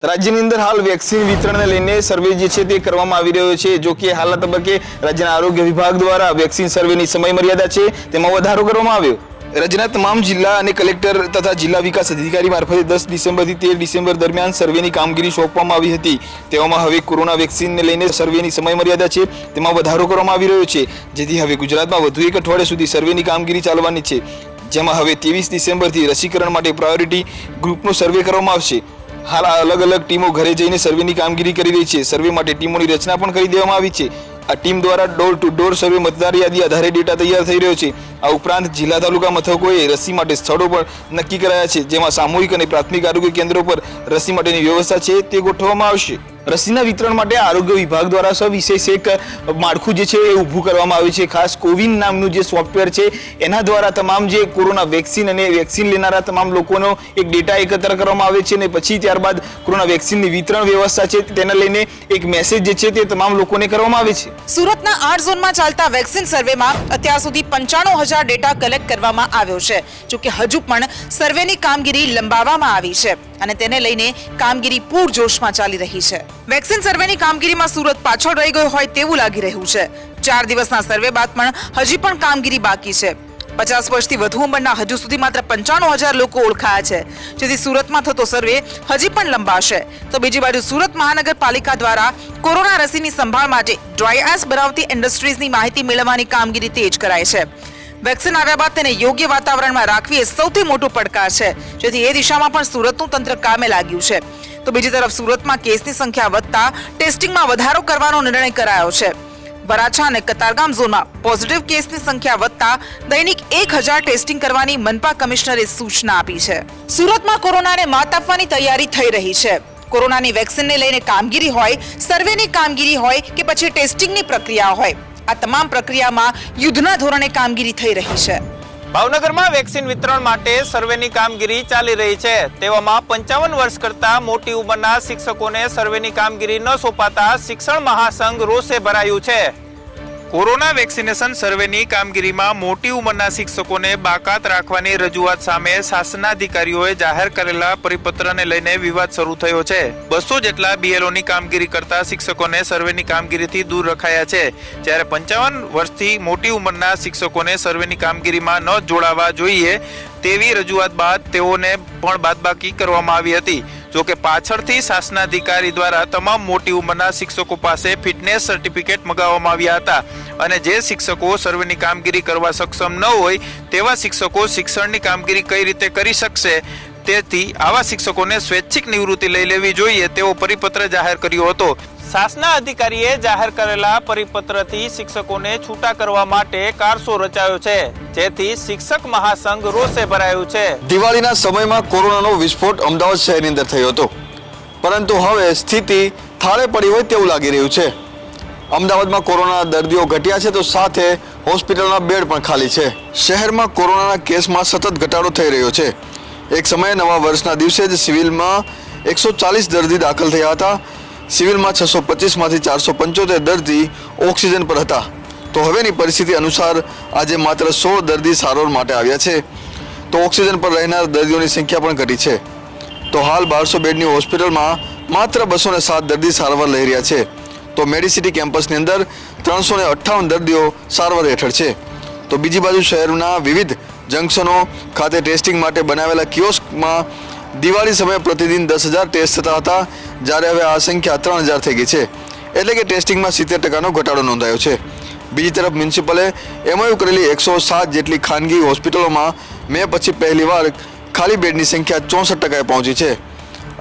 રાજ્યની અંદર હાલ વેક્સિન વિતરણને લઈને સર્વે જે છે તે કરવામાં આવી રહ્યો છે। જો કે હાલના તબક્કે રાજ્યના આરોગ્ય વિભાગ દ્વારા વેક્સિન સર્વેની સમય મર્યાદા છે તેમાં વધારો કરવામાં આવ્યો। રાજ્યના તમામ જિલ્લા અને કલેક્ટર તથા જિલ્લા વિકાસ અધિકારી મારફતે 10 ડિસેમ્બરથી 13 ડિસેમ્બર દરમિયાન સર્વેની કામગીરી સોંપવામાં આવી હતી। તેવામાં હવે કોરોના વેક્સિનને લઈને સર્વેની સમય મર્યાદા છે તેમાં વધારો કરવામાં આવી રહ્યો છે, જેથી હવે ગુજરાતમાં વધુ એક અઠવાડિયા સુધી સર્વેની કામગીરી ચાલવાની છે, જેમાં હવે 23 ડિસેમ્બરથી રસીકરણ માટે પ્રાયોરિટી ગ્રુપનો સર્વે કરવામાં આવશે। हाल अलग अलग टीमों घरे जईने सर्वेनी कामगीरी करी रही है। सर्वे माटे टीमोनी रचना पण करी देवामां आवी छे। आ टीम द्वारा डोर टू डोर सर्वे मतदार यादी आधारे डेटा तैयार थई रह्यो छे। आ उपरांत जिल्ला तालुका मथकोए रसी माटे स्थळो पर नक्की कराया छे, जेमां सामूहिक अने प्राथमिक आरोग्य केन्द्रो पर रसी माटेनी व्यवस्था छे ते गोठववामां आवशे। रसीना वितरण माटे आरोग्य विभाग द्वारा सविशेष एक माળખું જે છે એ ઊભું કરવામાં આવ્યું છે। ખાસ કોવિન નામનું જે સોફ્ટવેર છે એના દ્વારા તમામ જે કોરોના વેક્સિન અને વેક્સિન લેનારા તમામ લોકોનો એક ડેટા એકત્ર કરવામાં આવે છે અને પછી ત્યારબાદ કોરોના વેક્સિનની વિતરણ વ્યવસ્થા છે તેને લઈને એક મેસેજ જે છે તે તમામ લોકોને કરવામાં આવે છે। સુરતના 8 ઝોનમાં ચાલતા વેક્સિન સર્વેમાં અત્યાર સુધી 95000 ડેટા કલેક્ટ કરવામાં આવ્યો છે। જો કે હજુ પણ સર્વેની કામગીરી લંબાવવામાં આવી છે અને તેને લઈને કામગીરી પૂરજોશમાં ચાલી રહી છે। વેક્સિન સર્વેની કામગીરીમાં સુરત પાછળ રહી ગયો હોય તેવું લાગી રહ્યું છે। 4 દિવસના સર્વે બાદ પણ હજી પણ કામગીરી બાકી છે। 50 વર્ષથી વધુ ઉંમરના હજુ સુધી માત્ર 95000 લોકો ઓળખાયા છે, જેથી સુરતમાં થતો સર્વે હજી પણ લંબાશે। તો બીજી બાજુ સુરત મહાનગરપાલિકા દ્વારા કોરોના રસીની સંભાળ માટે ડ્રાય આઈસ બનાવતી ઇન્ડસ્ટ્રીઝની માહિતી મેળવવાની કામગીરી તેજ કરાઈ છે। વેક્સિન આવ્યા બાદ તેને યોગ્ય વાતાવરણમાં રાખવી એ સૌથી મોટો પડકાર છે, જેથી એ દિશામાં પણ સુરતનું તંત્ર કામે લાગ્યું છે। તો બીજી તરફ સુરતમાં કેસની સંખ્યા વધતા ટેસ્ટિંગમાં વધારો કરવાનો નિર્ણય કરાયો છે। વરાછા અને કતારગામ ઝોનમાં પોઝિટિવ કેસની સંખ્યા વધતા દૈનિક 1000 ટેસ્ટિંગ કરવાની મનપા કમિશનરે સૂચના આપી છે। સુરતમાં કોરોનાને માત આપવાની તૈયારી થઈ રહી છે। કોરોનાની વેક્સિનને લઈને કામગીરી હોય, સર્વેની કામગીરી હોય કે પછી ટેસ્ટિંગની પ્રક્રિયા હોય, આ તમામ પ્રક્રિયામાં યુદ્ધના ધોરણે કામગીરી થઈ રહી છે। ભાવનગરમાં વેક્સિન વિતરણ માટે સર્વેની કામગીરી ચાલી રહી છે। તેવામાં 55 વર્ષ કરતા મોટી ઉંમરના શિક્ષકોને સર્વેની કામગીરી ન સોંપાતા શિક્ષણ મહાસંઘ રોષે ભરાયું છે। કોરોના વેક્સિનેશન સર્વેની કામગીરીમાં મોટી ઉંમરના શિક્ષકોને બાકાત રાખવાની રજૂઆત સામે શાસનાધિકારીઓએ જાહેર કરેલા પરિપત્રને લઈને વિવાદ શરૂ થયો છે। 200 જેટલા બીએલઓની કામગીરી કરતા શિક્ષકોને સર્વેની કામગીરીથી દૂર રખાયા છે, જ્યારે 55 વર્ષથી મોટી ઉંમરના શિક્ષકોને સર્વેની કામગીરીમાં ન જોડાવા જોઈએ તેવી રજૂઆત બાદ તેઓને પણ બાદબાકી કરવામાં આવી હતી। જો કે પાછળથી શાસનાધિકારી દ્વારા તમામ મોટી ઉંમરના શિક્ષકો પાસે ફિટનેસ સર્ટિફિકેટ મંગાવવામાં આવ્યા હતા અને જે શિક્ષકો સર્વેની કામગીરી કરવા સક્ષમ ન હોય તેવા શિક્ષકો શિક્ષણની કામગીરી કઈ રીતે કરી શકશે, તેથી આવા શિક્ષકોને સ્વૈચ્છિક નિવૃત્તિ લઈ લેવી જોઈએ તેવો પરિપત્ર જાહેર કર્યો હતો। શાસના અધિકારીએ જાહેર કરેલા પરિપત્રથી શિક્ષકોને છૂટા કરવા માટે કારસો રચાયો છે, જેથી શિક્ષક મહાસંઘ રોષે ભરાયું છે। દિવાળીના સમયમાં કોરોનાનો વિસ્ફોટ અમદાવાદ શહેરની અંદર થયો હતો, પરંતુ હવે સ્થિતિ થાળે પડી હોય તેવું લાગી રહ્યું છે। અમદાવાદમાં કોરોના દર્દીઓ ઘટ્યા છે તો સાથે હોસ્પિટલના બેડ પણ ખાલી છે। શહેરમાં કોરોનાના કેસમાં સતત ઘટાડો થઈ રહ્યો છે। એક સમયે નવા વર્ષના દિવસે જ સિવિલમાં 140 દર્દી દાખલ થયા હતા। સિવિલમાં 625માંથી 475 દર્દી ઓક્સિજન પર હતા, તો હવેની પરિસ્થિતિ અનુસાર આજે માત્ર 16 દર્દી સારવાર માટે આવ્યા છે, તો ઓક્સિજન પર રહેનાર દર્દીઓની સંખ્યા પણ ઘટી છે। તો હાલ 1200 બેડની હોસ્પિટલમાં માત્ર 207 દર્દી સારવાર લઈ રહ્યા છે, તો મેડિસિટી કેમ્પસની અંદર 358 દર્દીઓ સારવાર હેઠળ છે। તો બીજી બાજુ શહેરના વિવિધ જંકશનો ખાતે ટેસ્ટિંગ માટે બનાવેલા કિયોસ્કમાં દિવાળી સમયે પ્રતિદિન 10,000 ટેસ્ટ થતા હતા, જ્યારે હવે આ સંખ્યા 3,000 થઈ ગઈ છે, એટલે કે ટેસ્ટિંગમાં 70% ઘટાડો નોંધાયો છે। બીજી તરફ મ્યુનિસિપલે એમઓયુ કરેલી 107 જેટલી ખાનગી હોસ્પિટલોમાં મે પછી પહેલીવાર ખાલી બેડની સંખ્યા 64% પહોંચી છે।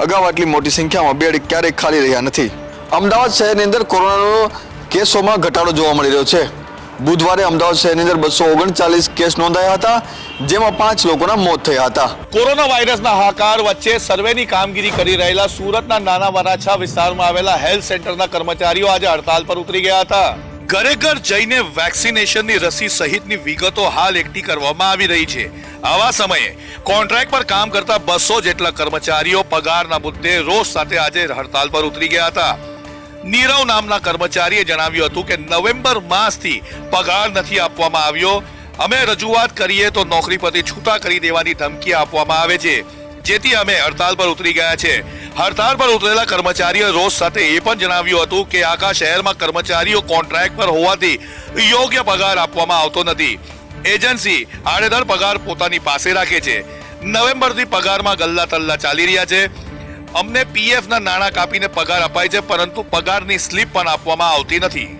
અગાઉ આટલી મોટી સંખ્યામાં બેડ ક્યારેય ખાલી રહ્યા નથી। અમદાવાદ શહેરની અંદર કોરોનાનો કેસોમાં ઘટાડો જોવા મળી રહ્યો છે। બુધવારે અમદાવાદ શહેરની અંદર 239 કેસ નોંધાયા હતા, જેમાં 5 લોકોના મોત થયા હતા। કોરોના વાયરસના હાહાકાર વચ્ચે સર્વેની કામગીરી કરી રહેલા સુરતના નાના વરાછા વિસ્તારમાં આવેલા હેલ્થ સેન્ટરના કર્મચારીઓ આજે હડતાલ પર ઉતરી ગયા હતા। ઘરે ઘર જઈને વેક્સિનેશનની રસી સહિતની વિગતો હાલ એકઠી કરવામાં આવી રહી છે। આવા સમયે કોન્ટ્રાક્ટ પર કામ કરતા 200 જેટલા કર્મચારીઓ પગારના મુદ્દે રોષ સાથે આજે હડતાલ પર ઉતરી ગયા હતા। નીરવ નામના કર્મચારીએ જણાવ્યું હતું કે નવેમ્બર માસથી પગાર નથી આપવામાં આવ્યો, અમે રજૂઆત કરીએ તો નોકરી પરથી છૂટા કરી દેવાની ધમકી આપવામાં આવે છે, જેથી અમે હડતાલ પર ઉતરી ગયા છે। હડતાળ પર ઉતરેલા કર્મચારીઓએ રોષ સાથે એ પણ જણાવ્યું હતું કે આખા શહેરમાં કર્મચારીઓ કોન્ટ્રાક્ટ પર હોવાથી યોગ્ય પગાર આપવામાં આવતો નથી. એજન્સી આડેધડ પગાર પોતાની પાસે રાખે છે. નવેમ્બરથી પગારમાં ગલ્લા તલ્લા ચાલી રહ્યા છે. અમને પીએફ ના નાણાં કાપીને પગાર અપાય છે, પરંતુ પગારની સ્લીપ પણ આપવામાં આવતી નથી.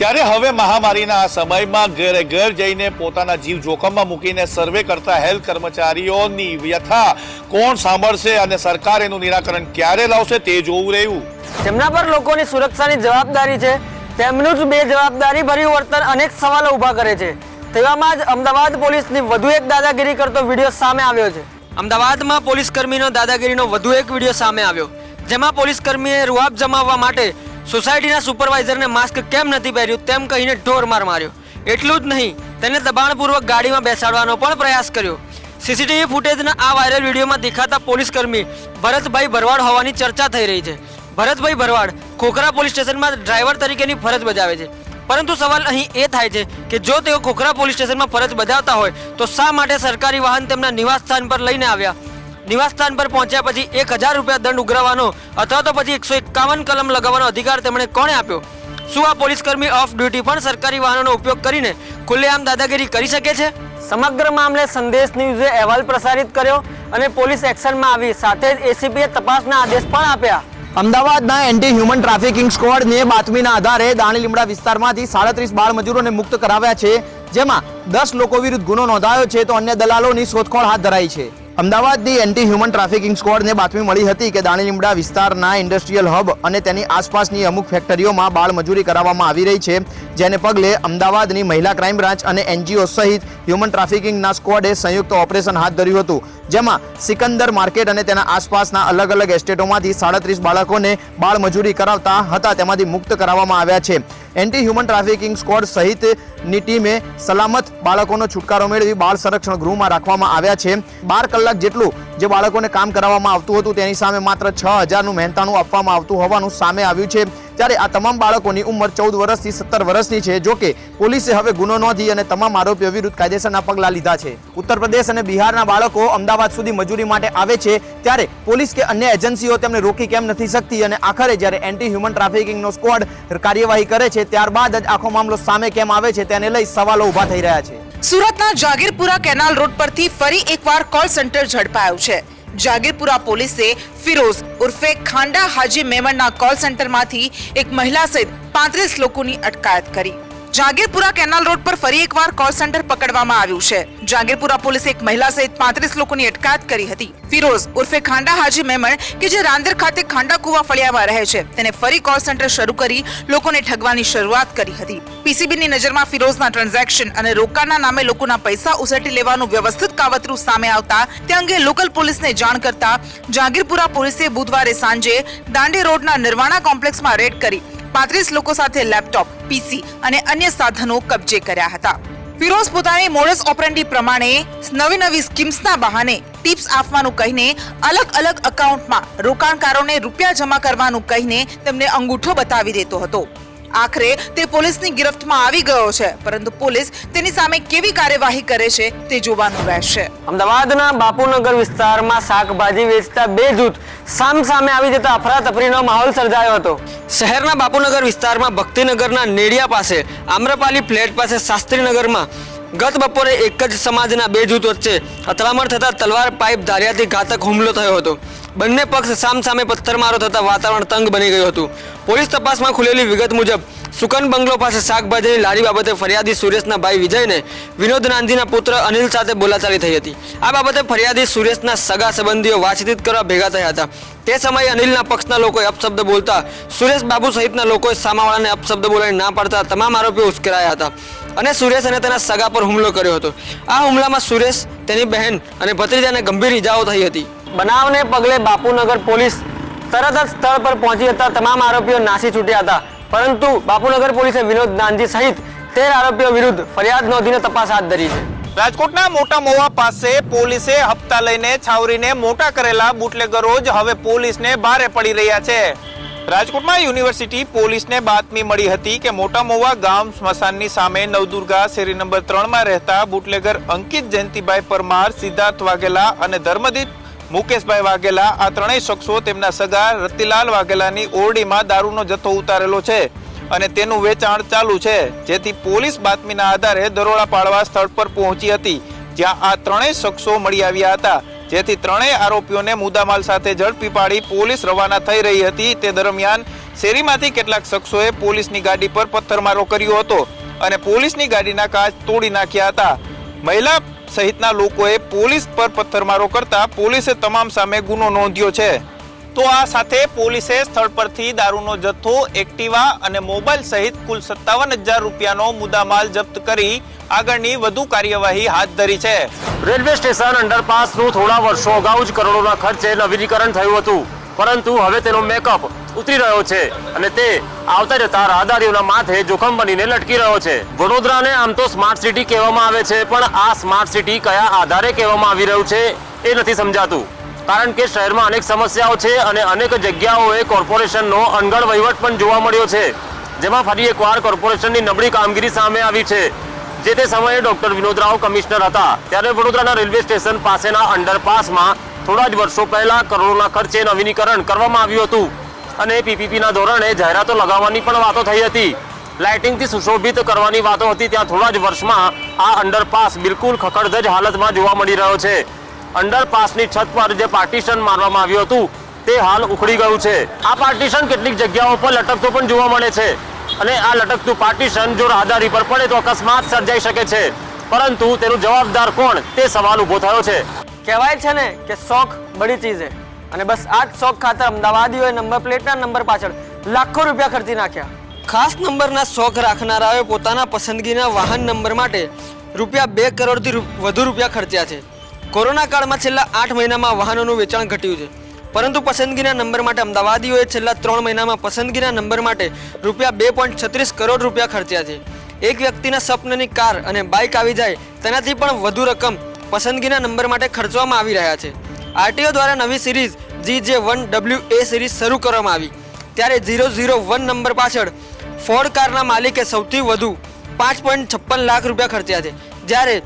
ત્યારે હવે મહામારીના આ સમયમાં ઘરે ઘર જઈને પોતાના જીવ જોખમમાં મૂકીને સર્વે કરતા હેલ્થ કર્મચારીઓની વ્યથા કોણ સાંભળશે અને સરકાર એનું નિરાકરણ ક્યારે લાવશે તે જોવું રહ્યું. જેમના પર લોકોની સુરક્ષાની જવાબદારી છે તેમનું જ બેજવાબદારી ભર્યું વર્તન અનેક સવાલો ઊભા કરે છે. તેવામાં જ અમદાવાદ પોલીસની વધુ એક દાદાગીરી કરતો વિડીયો સામે આવ્યો છે. અમદાવાદમાં પોલીસ કર્મીનો દાદાગીરીનો વધુ એક વિડીયો સામે આવ્યો, જેમાં પોલીસ કર્મીએ રૂઆબ જમાવવા માટે સોસાયટીના સુપરવાઇઝરને માસ્ક કેમ નથી પહેર્યું તેમ કહીને ઢોરમાર માર્યો. એટલું જ નહીં, તેને દબાણપૂર્વક ગાડીમાં બેસાડવાનો પણ પ્રયાસ કર્યો. સીસીટીવી ફૂટેજના આ વાયરલ વિડીયોમાં દેખાતા પોલીસ કર્મી ભરતભાઈ ભરવાડ હોવાની ચર્ચા થઈ રહી છે. ભરતભાઈ ભરવાડ ખોખરા પોલીસ સ્ટેશનમાં ડ્રાઈવર તરીકેની ફરજ બજાવે છે. પરંતુ સવાલ અહીં એ થાય છે કે જો તેઓ ખોખરા પોલીસ સ્ટેશનમાં ફરજ બજાવતા હોય તો શા માટે સરકારી વાહન તેમના નિવાસ સ્થાન પર લઈને આવ્યા? નિવાસ સ્થાન પર પહોંચ્યા પછી 1000 રૂપિયા દંડ ઉઘરાવવાનો અથવા તો પછી 151 કલમ લગાવવાનો અધિકાર તેમણે કોણે આપ્યો? શું આ પોલીસ કર્મી ઓફ ડ્યુટી પણ સરકારી વાહનોનો ઉપયોગ કરીને ખુલ્લેઆમ દાદાગીરી કરી શકે છે? સમગ્ર મામલે સંદેશ ન્યૂઝે અહેવાલ પ્રસારિત કર્યો અને પોલીસ એક્શનમાં આવી. સાથે જ એસીપીએ તપાસના આદેશ પણ આપ્યા. અમદાવાદના એન્ટી હ્યુમન ટ્રાફિકિંગ સ્ક્વોડને બાતમીના આધારે દાણી લીમડા વિસ્તારમાંથી 37 બાળ મજૂરોને મુક્ત કરાવ્યા છે, જેમાં 10 લોકો વિરુદ્ધ ગુનો નોંધાયો છે તો અન્ય દલાલોની શોધખોળ હાથ ધરાઈ છે. અમદાવાદની એન્ટી હ્યુમન ટ્રાફિકિંગ સ્ક્વોડને બાતમી મળી હતી કે દાણી લીમડા વિસ્તારના ઇન્ડસ્ટ્રીયલ હબ અને તેની આસપાસની અમુક ફેક્ટરીઓમાં બાળ મજૂરી કરાવવામાં આવી રહી છે, જેને પગલે અમદાવાદની મહિલા ક્રાઇમ બ્રાન્ચ અને એનજીઓ સહિત હ્યુમન ટ્રાફિકિંગના સ્ક્વોડે સંયુક્ત ઓપરેશન હાથ ધર્યું હતું, જેમાં સિકંદર માર્કેટ અને તેના આસપાસના અલગ અલગ એસ્ટેટોમાંથી 37 બાળકોને બાળ મજૂરી કરાવતા હતા તેમાંથી મુક્ત કરાવવામાં આવ્યા છે. એન્ટી હ્યુમન ટ્રાફિકિંગ સ્ક્વોડ સહિતની ટીમે સલામત બાળકોનો છુટકારો મેળવી બાળ સંરક્ષણ ગૃહમાં રાખવામાં આવ્યા છે. 12 કલાક જેટલું જે બાળકોને કામ કરાવવામાં આવતું હતું તેની સામે માત્ર 6000નું મહેનતાણું આપવામાં આવતું હોવાનું સામે આવ્યું છે. ત્યારે આ તમામ બાળકોની ઉંમર 14 વર્ષથી 17 વર્ષની છે. જો કે પોલીસે હવે ગુનો નોંધી અને તમામ આરોપીઓ વિરુદ્ધ કાયદેસરના પગલાં લીધા છે. ઉત્તર પ્રદેશ અને બિહારના બાળકો અમદાવાદ સુધી મજૂરી માટે આવે છે, ત્યારે પોલીસ કે અન્ય એજન્સીઓ તેમને રોકી કેમ નથી શકતી અને આખરે જ્યારે એન્ટી હ્યુમન ટ્રાફિકિંગનો સ્ક્વોડ કાર્યવાહી કરે છે ત્યારબાદ જ આખો મામલો સામે કેમ આવે છે તેને લઈ સવાલો ઊભા થઈ રહ્યા છે. સુરતના જાગીરપુરા કેનાલ રોડ પરથી ફરી એકવાર કોલ સેન્ટર ઝડપાયું છે. જાગીરપુરા પોલીસે ફિરોઝ ઉર્ફે ખાંડા હાજી મેમણના કોલ સેન્ટરમાંથી એક મહિલા સહિત 35 લોકોની અટકાયત કરી. જાગીરપુરા કેનાલ રોડ પર ફરી એકવાર કોલ સેન્ટર પકડવામાં આવ્યું છે. જાગીરપુરા પોલીસે એક મહિલા સહિત 35 લોકોની અટકાયત કરી હતી. ફિરોઝ ઉર્ફે ખાંડા હાજી મેમણ કે જે રાંદેર ખાતે ખાંડા કુવા ફળિયામાં રહે છે, તેને ફરી કોલ સેન્ટર શરૂ કરી લોકોને ઠગવાની શરૂઆત કરી હતી. પીસીબીની નજરમાં ફિરોઝના ટ્રાન્ઝેક્શન અને રોકાણના નામે લોકોના પૈસા ઉસેટી લેવાનું વ્યવસ્થિત કાવતરું સામે આવતા તે અંગે લોકલ પોલીસને જાણ કરતા જાગીરપુરા પોલીસે બુધવારે સાંજે દાંડી રોડના નિર્વાણા કોમ્પ્લેક્સમાં રેડ કરી 35 લોકો સાથે લેપટોપ, પીસી અને અન્ય સાધનો કબજે કર્યા હતા. ફિરોઝ પોતાની મોડસ ઓપરેન્ડી પ્રમાણે નવી સ્કીમ્સના બહાને ટિપ્સ આપવાનું કહીને અલગ અલગ એકાઉન્ટમાં રોકાણકારોને રૂપિયા જમા કરવાનું કહીને તેમને અંગૂઠો બતાવી દેતો હતો. આખરે તે પોલીસની ગિરફ્તમાં આવી ગયો છે, પરંતુ પોલીસ તેની સામે કેવી કાર્યવાહી કરે છે તે જોવાનું રહેશે. અમદાવાદના બાપુનગર વિસ્તારમાં શાકભાજી વેચતા બે જૂથ સામે આવી જતા અફરાતફરીનો માહોલ સર્જાયો હતો. શહેરના બાપુનગર વિસ્તારમાં ભક્તિનગરના નેડિયા પાસે આમ્રપાલી ફ્લેટ પાસે શાસ્ત્રીનગરમાં ગત બપોરે એક જ સમાજના બે જૂથ વચ્ચે અથડામણ થતા તલવાર પાઇપ ધારિયાથી ઘાતક હુમલો થયો હતો. બંને પક્ષ સામસામે પથ્થરમારો થતા વાતાવરણ તંગ બની ગયું હતું. પોલીસ તપાસમાં ખુલેલી વિગત મુજબ સુકન બંગલો પાસે શાકભાજીની લારી બાબતે ફરિયાદી સુરેશના ભાઈ વિજયને વિનોદ નાંદીના પુત્ર અનિલ સાથે બોલાચાલી થઈ હતી. આ બાબતે ફરિયાદી સુરેશના સગા સંબંધીઓ વાતચીત કરવા ભેગા થયા હતા. તે સમયે અનિલના પક્ષના લોકોએ અપશબ્દ બોલતા સુરેશ બાબુ સહિતના લોકોએ સામાવાળાને અપશબ્દ બોલાવી ના પાડતા તમામ આરોપીઓ ઉશ્કેરાયા હતા અને સુરેશ અને તેના સગા પર હુમલો કર્યો હતો. આ હુમલામાં સુરેશ, તેની બહેન અને ભત્રીજાને ગંભીર ઈજાઓ થઈ હતી. બનાવને પગલે બાપુનગર પોલીસ તરત જ સ્થળ પર પહોંચી હતા તમામ આરોપીઓ નાસી છૂટ્યા હતા, પરંતુ બાપુનગર પોલીસે વિનોદ નાંદી સહિત 13 આરોપીઓ વિરુદ્ધ ફરિયાદ નોંધીને તપાસ હાથ ધરી છે. રાજકોટના મોટા મોવા પાસે પોલીસે હપ્તા લઈને છાવરીને મોટા કરેલા બુટલેગરો જ હવે પોલીસને ભારે પડી રહ્યા છે. રાજકોટમાં યુનિવર્સિટી પોલીસને બાતમી મળી હતી કે મોટા મોવા ગામ સ્મશાનની સામે નવદુર્ગા શેરી નંબર 3 માં રહેતા બુટલેગર અંકિત જયંતિભાઈ પરમાર, સિદ્ધાર્થ વાઘેલા અને ધર્મદીપ મુકેશભાઈ વાઘેલા આ ત્રણેય શખ્સો તેમના સગા રતિલાલ વાઘેલાની ઓરડીમાં દારૂનો જથ્થો ઉતારેલો છે અને તેનું વેચાણ ચાલુ છે, જેથી પોલીસ બાતમીના આધારે દરોડા પાડવા સ્થળ પર પહોંચી હતી, જ્યાં આ ત્રણેય શખ્સો મળી આવ્યા હતા, જેથી ત્રણેય આરોપીઓને મુદ્દામાલ સાથે ઝડપી પાડી પોલીસ રવાના થઈ રહી હતી. તે દરમિયાન શેરીમાંથી કેટલાક શખ્સોએ પોલીસની ગાડી પર પથ્થરમારો કર્યો હતો અને પોલીસની ગાડીના કાચ તોડી નાખ્યા હતા. મહિલા સહિતના લોકોએ પોલીસ પર પથ્થરમારો કરતા પોલીસે તમામ સામે ગુનો નોંધ્યો છે. તો આ સાથે પોલીસે સ્થળ પરથી દારૂનો જથ્થો, એક્ટિવા અને મોબાઈલ સહિત કુલ 57,000 રૂપિયાનો મુદ્દામાલ જપ્ત કરી આગળની વધુ કાર્યવાહી હાથ ધરી છે. રેલવે સ્ટેશન અંડરપાસનું થોડા વર્ષો અગાઉ જ કરોડોના ખર્ચે નવીનીકરણ થયું હતું, પરંતુ હવે તેનો મેકઅપ ઉતરી રહ્યો છે અને તે આવતા જતા રાહદારીઓના માથે જોખમ બનીને લટકી રહ્યો છે. વડોદરાને આમ તો સ્માર્ટ સિટી કહેવામાં આવે છે, પણ આ સ્માર્ટ સિટી કયા આધારે કહેવામાં આવી રહ્યું છે એ નથી સમજાતું, કારણ કે શહેરમાં અનેક સમસ્યાઓ છે અને અનેક જગ્યાઓએ કોર્પોરેશનનો અણઘડ વહીવટ પણ જોવા મળ્યો છે, જેમાં ફરી એકવાર કોર્પોરેશનની નબળી કામગીરી સામે આવી છે. જે તે સમયે ડોક્ટર વિનોદ રાવ કમિશનર હતા ત્યારે વડોદરાના રેલવે સ્ટેશન પાસેના અંડરપાસમાં થોડા જ વર્ષો પહેલા કરોડોના ખર્ચે નવીનીકરણ કરવામાં આવ્યું હતું અને પીપીપીના ધોરણે જાહેરાતો લગાવવાની પણ વાતો થઈ હતી. લાઇટિંગથી સુશોભિત કરવાની વાતો હતી, ત્યાં થોડા જ વર્ષમાં આ અંડરપાસ બિલકુલ ખખડધજ હાલતમાં જોવા મળી રહ્યો છે. અંડરપાસની છત પર જે પાર્ટીશન મારવામાં આવ્યું હતું તે હાલ ઉખડી ગયું છે. આ પાર્ટીશન કેટલીક જગ્યાઓ પર લટકતું પણ જોવા મળે છે અને આ લટકતું પાર્ટીશન જો રાહદારી પર પડે તો અકસ્માત સર્જાઈ શકે છે, પરંતુ તેનું જવાબદાર કોણ તે સવાલ ઊભો થયો છે. કહેવાય છે ને કે શોખ બડી ચીજ છે, અને બસ આ જ શોખ ખાતર અમદાવાદીઓએ નંબર પ્લેટના નંબર પાછળ લાખો રૂપિયા ખર્ચી નાખ્યા. ખાસ નંબરના શોખ રાખનારાઓએ પોતાના પસંદગીના વાહન નંબર માટે રૂપિયા 2 કરોડથી વધુ રૂપિયા ખર્ચ્યા છે. કોરોના કાળમાં છેલ્લા 8 મહિનામાં વાહનોનું વેચાણ ઘટ્યું છે, પરંતુ પસંદગીના નંબર માટે અમદાવાદીઓએ છેલ્લા 3 મહિનામાં પસંદગીના નંબર માટે રૂપિયા 2.36 કરોડ રૂપિયા ખર્ચ્યા છે. એક વ્યક્તિના સ્વપ્નની કાર અને બાઇક આવી જાય તેનાથી પણ વધુ રકમ પસંદગીના નંબર માટે ખર્ચવામાં આવી રહ્યા છે. આરટીઓ દ્વારા નવી સિરીઝ GJ1WA સિરીઝ શરૂ કરવામાં આવી ત્યારે 001 નંબર પાછળ ફોર્ડ કારના માલિકે સૌથી વધુ 5.56 લાખ રૂપિયા ખર્ચ્યા છે, જ્યારે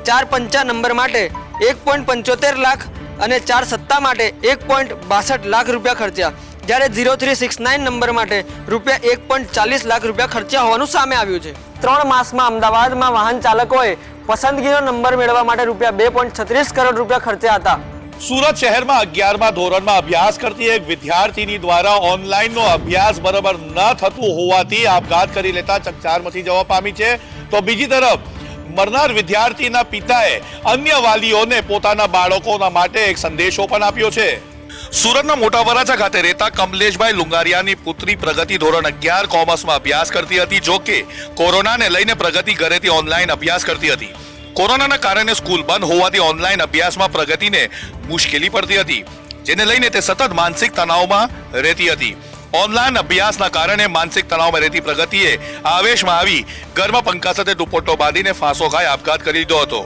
455 નંબર માટે 1.75 લાખ અને 470 માટે 1.62 લાખ રૂપિયા ખર્ચ્યા, જ્યારે 0369 નંબર માટે રૂપિયા 1.40 લાખ રૂપિયા ખર્ચ્યા હોવાનું સામે આવ્યું છે. 3 માસમાં અમદાવાદમાં વાહન ચાલકોએ પસંદગીનો નંબર મેળવવા માટે રૂપિયા 2.36 કરોડ રૂપિયા ખર્ચ્યા હતા. સુરત શહેરમાં 11મા ધોરણમાં અભ્યાસ કરતી એક વિદ્યાર્થીની દ્વારા ઓનલાઈનનો અભ્યાસ બરાબર ન થતું હોવાથી આપઘાત કરી લેતા ચકચાર મચી જવા પામી છે. તો બીજી તરફ મરનાર વિદ્યાર્થીના પિતાએ અન્ય વાલીઓને પોતાના બાળકોના માટે એક સંદેશો પણ આપ્યો છે. સુરતના મોટા વરાછા ખાતે રહેતા કમલેશભાઈ લુંગારિયાની પુત્રી પ્રગતિ ધોરણ 11 કોમર્સમાં અભ્યાસ કરતી હતી. જો કે કોરોનાને લઈને પ્રગતિ ઘરેથી ઓનલાઈન અભ્યાસ કરતી હતી. કોરોનાના કારણે સ્કૂલ બંધ હોવાથી ઓનલાઈન અભ્યાસમાં પ્રગતિને મુશ્કેલી પડતી હતી, જેને લઈને તે સતત માનસિક તણાવમાં રહેતી હતી. ઓનલાઈન અભ્યાસના કારણે માનસિક તણાવમાં રહેતી પ્રગતિએ આવેશમાં આવી ઘરમાં પંખા સાથે દુપટ્ટો બાંધીને ફાંસો ખાઈ આપઘાત કરી લીધો હતો.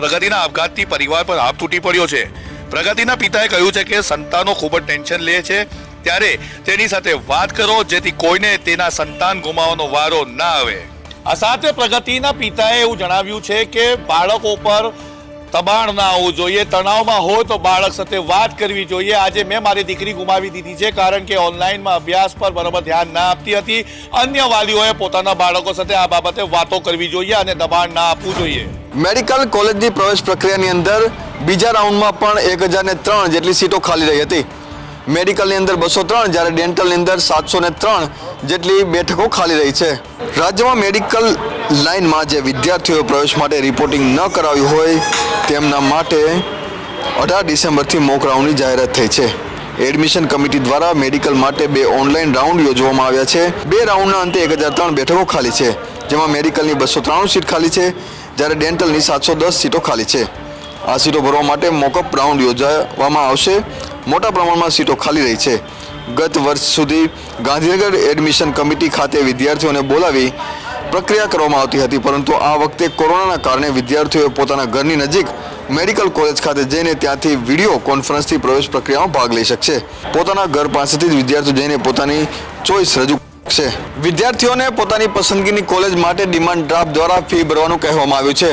પ્રગતિના આપઘાતથી પરિવાર પર હાથ તૂટી પડ્યો છે. પ્રગતિના પિતાએ કહ્યું છે કે સંતાનો ખૂબ જ ટેન્શન લે છે, ત્યારે તેની સાથે વાત કરો જેથી કોઈને તેના સંતાન ગુમાવવાનો વારો ના આવે. આ સાથે પ્રગતિના પિતાએ એવું જણાવ્યું છે કે બાળકો પર દબાણ ના આવવું જોઈએ, તણાવમાં હોય તો બાળક સાથે વાત કરવી જોઈએ. આજે મેં મારી દીકરી ગુમાવી દીધી છે કારણ કે ઓનલાઈનમાં અભ્યાસ પર બરાબર ધ્યાન ના આપતી હતી. અન્ય વાલીઓએ પોતાના બાળકો સાથે આ બાબતે વાતો કરવી જોઈએ અને દબાણ ના આપવું જોઈએ. મેડિકલ કોલેજની પ્રવેશ પ્રક્રિયાની અંદર બીજા રાઉન્ડમાં પણ 1003 જેટલી સીટો ખાલી રહી હતી. મેડિકલની અંદર 203 જ્યારે ડેન્ટલની અંદર 703 જેટલી બેઠકો ખાલી રહી છે. રાજ્યમાં મેડિકલ લાઇનમાં જે વિદ્યાર્થીઓએ પ્રવેશ માટે રિપોર્ટિંગ ન કરાવ્યું હોય તેમના માટે 18 ડિસેમ્બરથી મોક રાઉન્ડની જાહેરાત થઈ છે. એડમિશન કમિટી દ્વારા મેડિકલ માટે 2 ઓનલાઈન રાઉન્ડ યોજવામાં આવ્યા છે. 2 રાઉન્ડના અંતે 1003 બેઠકો ખાલી છે, જેમાં મેડિકલની 293 સીટ ખાલી છે, જ્યારે ડેન્ટલની 710 સીટો ખાલી છે. આ સીટો ભરવા માટે મોકઅપ રાઉન્ડ યોજવામાં આવશે. મોટા પ્રમાણમાં સીટો ખાલી રહી છે. ગત વર્ષ સુધી ગાંધીનગર એડમિશન કમિટી ખાતે વિદ્યાર્થીઓને બોલાવી પ્રક્રિયા કરવામાં આવતી હતી, પરંતુ આ વખતે કોરોનાના કારણે વિદ્યાર્થીઓએ પોતાના ઘરની નજીક મેડિકલ કોલેજ ખાતે જઈને ત્યાંથી વિડીયો કોન્ફરન્સથી પ્રવેશ પ્રક્રિયામાં ભાગ લઈ શકશે. પોતાના ઘર પાસેથી જ વિદ્યાર્થીઓ જઈને પોતાની ચોઈસ રજૂ કરશે. વિદ્યાર્થીઓને પોતાની પસંદગીની કોલેજ માટે ડિમાન્ડ ડ્રાફ્ટ દ્વારા ફી ભરવાનું કહેવામાં આવ્યું છે,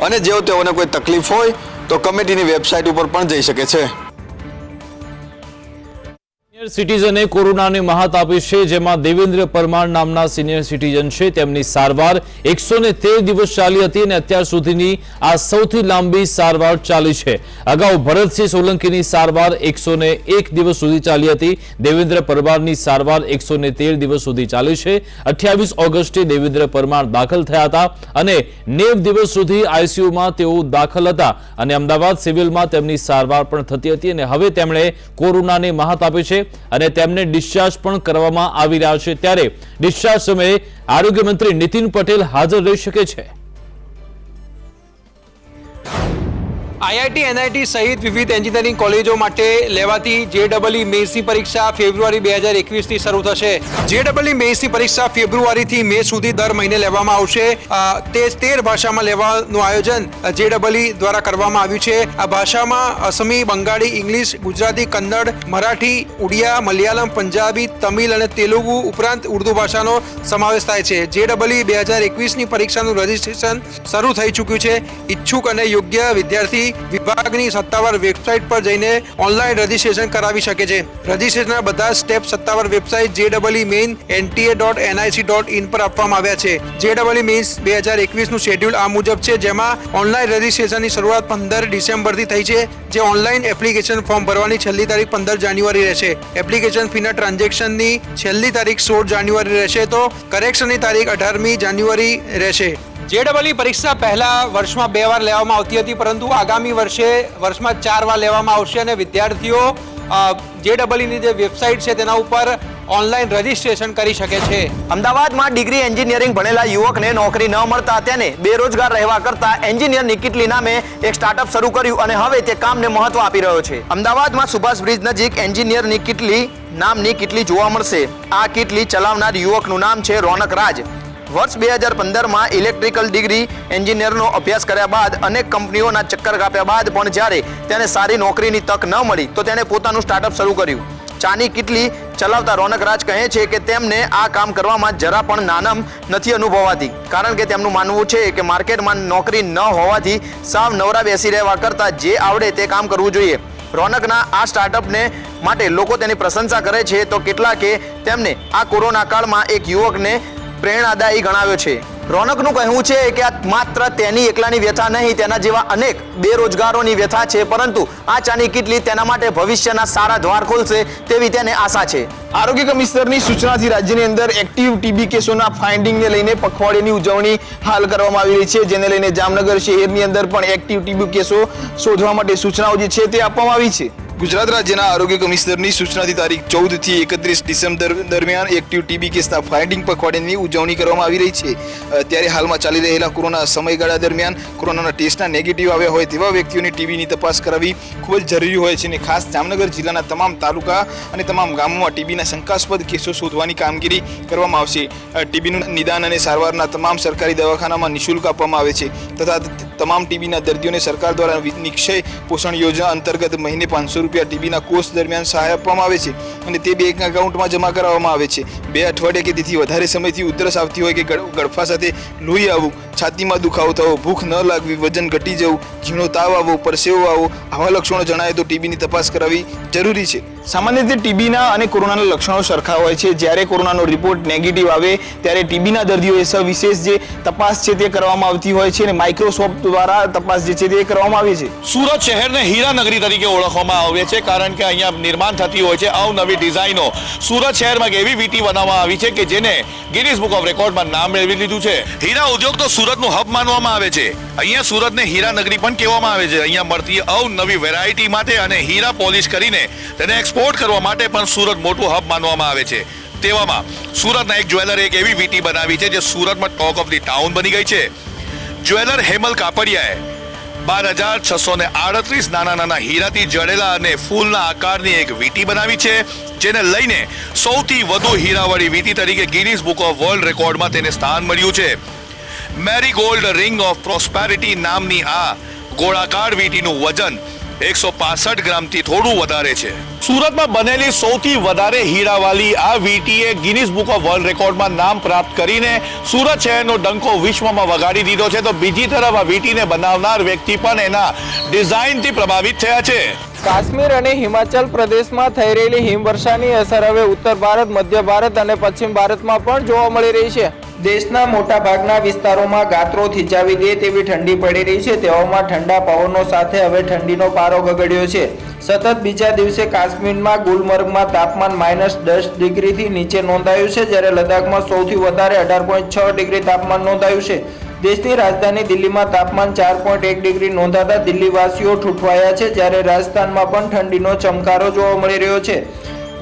અને જેઓ તેઓને કોઈ તકલીફ હોય તો કમિટીની વેબસાઇટ ઉપર પણ જઈ શકે છે. સિટીઝને કોરોનાની મહાત આપી છે, જેમાં દેવેન્દ્ર પરમાર નામના સિનિયર સિટીઝન છે. તેમની સારવાર 113 દિવસ ચાલી હતી અને અત્યાર સુધીની આ સૌથી લાંબી સારવાર ચાલી છે. અગાઉ ભરતસિંહ સોલંકીની સારવાર 101 દિવસ સુધી ચાલી હતી. દેવેન્દ્ર પરમારની સારવાર 113 દિવસ સુધી ચાલી છે. 28 ઓગસ્ટે દેવેન્દ્ર પરમાર દાખલ થયા હતા અને 90 દિવસ સુધી આઈસીયુમાં તેઓ દાખલ હતા અને અમદાવાદ સિવિલમાં તેમની સારવાર પણ થતી હતી અને હવે તેમણે કોરોનાની મહાત આપી છે અને તેમને ડિસ્ચાર્જ પણ કરવામાં આવી રહ્યા છે. ત્યારે ડિસ્ચાર્જ સમયે આરોગ્ય મંત્રી નીતિન પટેલ હાજર રહી શકે છે. આઈઆઈટી એનઆઈટી સહિત વિવિધ એન્જિનિયરિંગ કોલેજો માટે લેવાતી જેડબલઈ મેન્સની પરીક્ષા ફેબ્રુઆરી 2021થી શરૂ થશે. જેડબલઈ મેન્સની પરીક્ષા ફેબ્રુઆરીથી મે સુધી દર મહિને લેવામાં આવશે. તે 13 ભાષામાં લેવાનું આયોજન જેડબલઈ દ્વારા કરવામાં આવ્યું છે. આ ભાષામાં અસમી, બંગાળી, ઇંગ્લિશ, ગુજરાતી, કન્નડ, મરાઠી, ઉડિયા, મલયાલમ, પંજાબી, તમિલ અને તેલુગુ ઉપરાંત ઉર્દુ ભાષાનો સમાવેશ થાય છે. જેડબલઈ 2021ની પરીક્ષાનું રજીસ્ટ્રેશન શરૂ થઈ ચૂક્યું છે. ઈચ્છુક અને યોગ્ય વિદ્યાર્થી વિભાગની સત્તાવાર વેબસાઇટ પર જઈને ઓનલાઈન રજીસ્ટ્રેશન કરાવી શકે છે. રજીસ્ટ્રેશનના બધા સ્ટેપ સત્તાવાર વેબસાઇટ jeeMain.nta.nic.in પર આપવામાં આવ્યા છે. જેડબલઈ મેન્સ 2021નું શેડ્યુલ આ મુજબ છે, જેમાં ઓનલાઈન રજીસ્ટ્રેશનની શરૂઆત 15 ડિસેમ્બરથી થઈ છે, જે ઓનલાઈન એપ્લિકેશન ફોર્મ ભરવાની છેલ્લી તારીખ 15 જાન્યુઆરી રહેશે. એપ્લિકેશન ફીના ટ્રાન્ઝેક્શનની છેલ્લી તારીખ 16 જાન્યુઆરી રહેશે, તો કરેક્શનની તારીખ 18મી જાન્યુઆરી રહેશે. જેડબલઈ પરીક્ષા પહેલા વર્ષમાં 2 વાર લેવામાં આવતી હતી, પરંતુ આગામી વર્ષમાં 4 વાર લેવામાં આવશે અને વિદ્યાર્થીઓ જેડબલઈની જે વેબસાઇટ છે તેના ઉપર ઓનલાઈન રજીસ્ટ્રેશન કરી શકે છે. અમદાવાદમાં ડિગ્રી એન્જિનિયરિંગ ભણેલા યુવકને નોકરી ન મળતા તેને બેરોજગાર રહેવા કરતા એન્જિનિયર નિકિટલી નામે એક સ્ટાર્ટઅપ શરૂ કર્યું અને હવે તે કામને મહત્વ આપી રહ્યો છે. અમદાવાદમાં સુભાષ બ્રિજ નજીક એન્જિનિયર નિકિટલી નામની કિટલી જોવા મળશે. આ કિટલી ચલાવનાર યુવકનું નામ છે રોનક રાજ. વર્ષ 2015માં ઇલેક્ટ્રિકલ ડિગ્રી એન્જિનિયરનો અભ્યાસ કર્યા બાદ અનેક કંપનીઓના ચક્કર કાપ્યા બાદ પણ જ્યારે તેને સારી નોકરીની તક ન મળી તો તેણે પોતાનું સ્ટાર્ટઅપ શરૂ કર્યું. ચાની કિટલી ચલાવતા રોનક રાજ કહે છે કે તેમને આ કામ કરવામાં જરા પણ નાનમ નથી અનુભવાતી, કારણ કે તેમનું માનવું છે કે માર્કેટમાં નોકરી ન હોવાથી સાવ નવરા બેસી રહેવા કરતાં જે આવડે તે કામ કરવું જોઈએ. રોનકના આ સ્ટાર્ટઅપને માટે લોકો તેની પ્રશંસા કરે છે, તો કેટલાકે તેમને આ કોરોના કાળમાં એક યુવકને પ્રેરણાદાયી ગણાવ્યો છે. રોનકનું કહેવું છે કે આ માત્ર તેની એકલાની વ્યથા નહીં, તેના જેવા અનેક બેરોજગારોની વ્યથા છે, પરંતુ આ ચાની કિટલી તેના માટે ભવિષ્યના સારા દ્વાર ખોલશે તેવી તેને આશા છે. આરોગ્ય કમિશનરની સૂચનાથી રાજ્યની અંદર એક્ટિવ ટીબી કેસોના ફાઇન્ડિંગને લઈને પખવાડિયાની ઉજવણી હાલ કરવામાં આવી રહી છે, જેને લઈને જામનગર શહેરની અંદર પણ એક્ટિવ ટીબી કેસો શોધવા માટે સૂચનાઓ જે છે તે આપવામાં આવી છે. ગુજરાત રાજ્યના આરોગ્ય કમિશનરની સૂચનાથી તારીખ 14 થી 31 ડિસેમ્બર દરમિયાન એક્ટિવ ટીબી કેસના ફાઇન્ડિંગ પખવાડિયાની ઉજવણી કરવામાં આવી રહી છે. ત્યારે હાલમાં ચાલી રહેલા કોરોના સમયગાળા દરમિયાન કોરોનાના ટેસ્ટના નેગેટિવ આવ્યા હોય તેવા વ્યક્તિઓની ટીબીની તપાસ કરાવવી ખૂબ જ જરૂરી હોય છે અને ખાસ જામનગર જિલ્લાના તમામ તાલુકા અને તમામ ગામોમાં ટીબીના શંકાસ્પદ કેસો શોધવાની કામગીરી કરવામાં આવશે. ટીબીનું નિદાન અને સારવારના તમામ સરકારી દવાખાનામાં નિઃશુલ્ક આપવામાં આવે છે તથા તમામ ટીબીના દર્દીઓને સરકાર દ્વારા નિક્ષય પોષણ યોજના અંતર્ગત મહિને 500 રૂપિયા ટીબીના કોર્સ દરમિયાન સહાય આપવામાં આવે છે અને તે બેંક એકાઉન્ટમાં જમા કરાવવામાં આવે છે. 2 અઠવાડિયા કે તેથી વધારે સમયથી ઉધરસ આવતી હોય કે ગળફા સાથે લોહી આવવું, છાતીમાં દુખાવો થવો, ભૂખ ન લાગવી, વજન ઘટી જવું, ઝીણો તાવ આવવો, પરસેવો આવવો, આવા લક્ષણો જણાય તો ટીબીની તપાસ કરાવવી જરૂરી છે. સામાન્ય રીતે ટીબીના અને કોરોનાના લક્ષણો સરખા હોય છે. જ્યારે કોરોનાનો રિપોર્ટ નેગેટિવ આવે ત્યારે ટીબીના દર્દીઓએ સવિશેષ જે તપાસ છે તે કરવામાં આવતી હોય છે અને માઇક્રોસોફ્ટ દ્વારા તપાસ જે છે તે કરવામાં આવી છે. સુરત શહેરને હીરાનગરી તરીકે ઓળખવામાં આવે છે, કારણ કે અહીંયા નિર્માણ થતી હોય છે અવનવી ડિઝાઇનો. સુરત શહેરમાં એવી વીટી બનાવવામાં આવી છે કે જેને ગિનિસ બુક ઓફ રેકોર્ડમાં નામ મેળવી લીધું છે. હીરા ઉદ્યોગ તો સુરતનું હબ માનવામાં આવે છે. અહીંયા સુરતને હીરાનગરી પણ કહેવામાં આવે છે. અહીંયા મળતી અવનવી વેરાયટી માટે અને હીરા પોલિશ કરીને તેને એક્સપોર્ટ કરવા માટે પણ સુરત મોટું હબ માનવામાં આવે છે. તેવામાં સુરતના એક જ્વેલરે એક એવી વીટી બનાવી છે જે સુરતમાં ટોક ઓફ ધી ટાઉન બની ગઈ છે. જ્વેલર હેમલ કાપડિયાએ 12,638 નાના નાના હીરાથી જડેલા અને ફૂલના આકારની એક વીટી બનાવી છે, જેને લઈને સૌથી વધુ હીરાવાળી વીટી તરીકે ગિનિસ બુક ઓફ વર્લ્ડ રેકોર્ડમાં તેને સ્થાન મળ્યું છે. મેરીગોલ્ડ રિંગ ઓફ પ્રોસ્પેરિટી નામની આ ગોળાકાર વીટીનું વજન 165 ગ્રામથી થોડું વધારે છે. સુરતમાં બનેલી સૌથી વધારે હીરાવાળી આ વીટીએ ગિનિસ બુક ઓફ વર્લ્ડ રેકોર્ડમાં નામ પ્રાપ્ત કરીને સુરત શહેરનો ડંકો વિશ્વમાં વગાડી દીધો છે. તો બીજી તરફ આ વીટીને બનાવનાર વ્યક્તિ પણ એના ડિઝાઇનથી પ્રભાવિત થયા છે. કાશ્મીર અને હિમાચલ પ્રદેશમાં થઈ રહેલી હિમવર્ષાની અસર હવે ઉત્તર ભારત, મધ્ય ભારત અને પશ્ચિમ ભારતમાં પણ જોવા મળી રહી છે. દેશના મોટા ભાગના વિસ્તારોમાં ગાત્રો થીજાવી દે તેવી ઠંડી પડી રહી છે. તેવામાં ઠંડા પવનો સાથે હવે ઠંડીનો પારો ગગડ્યો છે. સતત બીજા દિવસે કાશ્મીરમાં ગુલમર્ગમાં તાપમાન -10 ડિગ્રીથી નીચે નોંધાયું છે, જ્યારે લદ્દાખમાં સૌથી વધારે 18.6 ડિગ્રી તાપમાન નોંધાયું છે. દેશની રાજધાની દિલ્હીમાં તાપમાન 4.1 ડિગ્રી નોંધાતા દિલ્હીવાસીઓ ઠૂંઠવાયા છે, જ્યારે રાજસ્થાનમાં પણ ઠંડીનો ચમકારો જોવા મળી રહ્યો છે.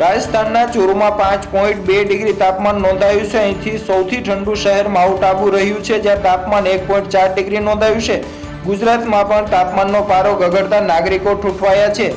રાજસ્થાનના ચૂરુમાં 5.2 ડિગ્રી તાપમાન નોંધાયું છે. અહીંથી સૌથી ઠંડુ શહેર માઉન્ટ આબુ રહ્યું છે, જ્યાં તાપમાન 1.4 ડિગ્રી નોંધાયું છે. ગુજરાતમાં પણ તાપમાનનો પારો ગગડતા નાગરિકો ઠૂંઠવાયા છે.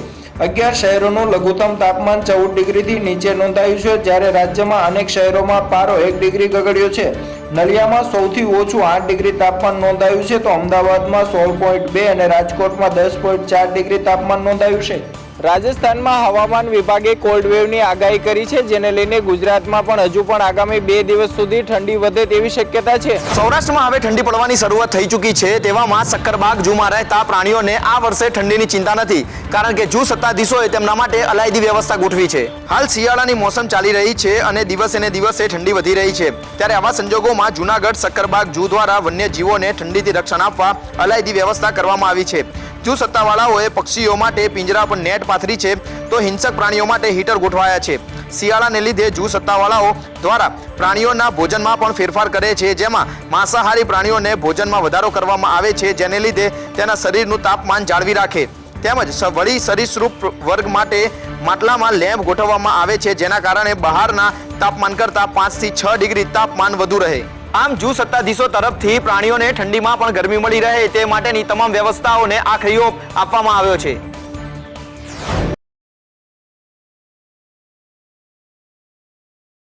11 શહેરોનું લઘુત્તમ તાપમાન 14 ડિગ્રીથી નીચે નોંધાયું છે, જ્યારે રાજ્યમાં અનેક શહેરોમાં પારો 1 ડિગ્રી ગગડ્યો છે. નલિયામાં સૌથી ઓછું 8 ડિગ્રી તાપમાન નોંધાયું છે, તો અમદાવાદમાં 16.2 અને રાજકોટમાં 10.4 ડિગ્રી તાપમાન નોંધાયું છે. રાજસ્થાનમાં હવામાન વિભાગે કોલ્ડ વેવની આગાહી કરી છે, જેને લઈને ગુજરાતમાં પણ હજુ પણ આગામી 2 દિવસ સુધી ઠંડી વધે તેવી શક્યતા છે. સૌરાષ્ટ્રમાં હવે ઠંડી પડવાની શરૂઆત થઈ ચૂકી છે. તેવામાં સક્કરબાગ ઝૂમાં રહેતા પ્રાણીઓને આ વર્ષે ઠંડીની ચિંતા નથી, કારણ કે ઝૂ સત્તાધીશોએ તેમના માટે અલાયદી વ્યવસ્થા ગોઠવી છે. હાલ શિયાળાની મોસમ ચાલી રહી છે અને દિવસે ને દિવસે ઠંડી વધી રહી છે. ત્યારે આવા સંજોગોમાં જૂનાગઢ સક્કરબાગ ઝૂ દ્વારા વન્યજીવોને ઠંડીથી રક્ષણ આપવા અલાયદી વ્યવસ્થા કરવામાં આવી છે. ઝૂ સત્તાવાળાઓએ પક્ષીઓ માટે પિંજરા પર નેટ પાથરી છે, તો હિંસક પ્રાણીઓ માટે હીટર ગોઠવાયા છે. શિયાળાને લીધે ઝૂ સત્તાવાળાઓ દ્વારા પ્રાણીઓના ભોજનમાં પણ ફેરફાર કરે છે, જેમાં માંસાહારી પ્રાણીઓને ભોજનમાં વધારો કરવામાં આવે છે, જેને લીધે તેના શરીરનું તાપમાન જાળવી રાખે. તેમજ વળી સરીસૃપ વર્ગ માટે માટલામાં લેમ્પ ગોઠવવામાં આવે છે, જેના કારણે બહારના તાપમાન કરતાં 5 થી 6 ડિગ્રી તાપમાન વધુ રહે. આમ ઝૂ સત્તાધીશો તરફથી પ્રાણીઓને ઠંડીમાં પણ ગરમી મળી રહે તે માટેની તમામ વ્યવસ્થાઓને આખરી ઓપ આપવામાં આવ્યો છે.